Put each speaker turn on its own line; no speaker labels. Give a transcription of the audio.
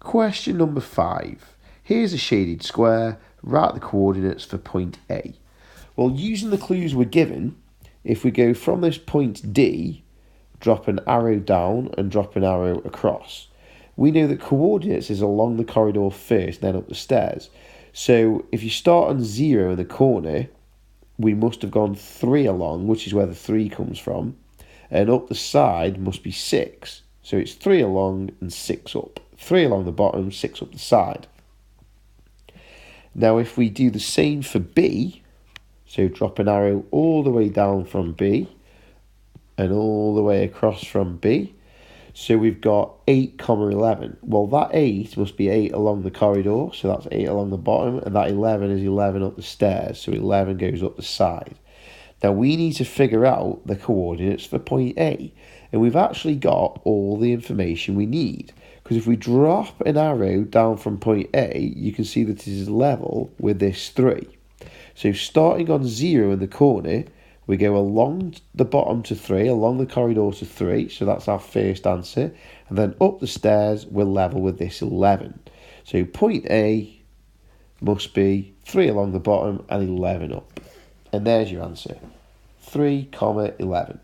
Question number 5. Here's a shaded square. Write the coordinates for point A. Well, using the clues we're given, if we go from this point D, drop an arrow down and drop an arrow across, we know that coordinates is along the corridor first, then up the stairs. So if you start on 0 in the corner, we must have gone 3 along, which is where the 3 comes from, and up the side must be 6. So it's 3 along and 6 up. 3 along the bottom, 6 up the side. Now if we do the same for B, so drop an arrow all the way down from B and all the way across from B, so we've got 8, 11. Well, that 8 must be 8 along the corridor, so that's 8 along the bottom, and that 11 is 11 up the stairs, so 11 goes up the side. Now we need to figure out the coordinates for point A, and we've actually got all the information we need, because if we drop an arrow down from point A, you can see that it is level with this 3. So starting on 0 in the corner, we go along the bottom to 3, along the corridor to 3, so that's our first answer, and then up the stairs, we're level with this 11. So point A must be 3 along the bottom and 11 up. And there's your answer, 3, 11.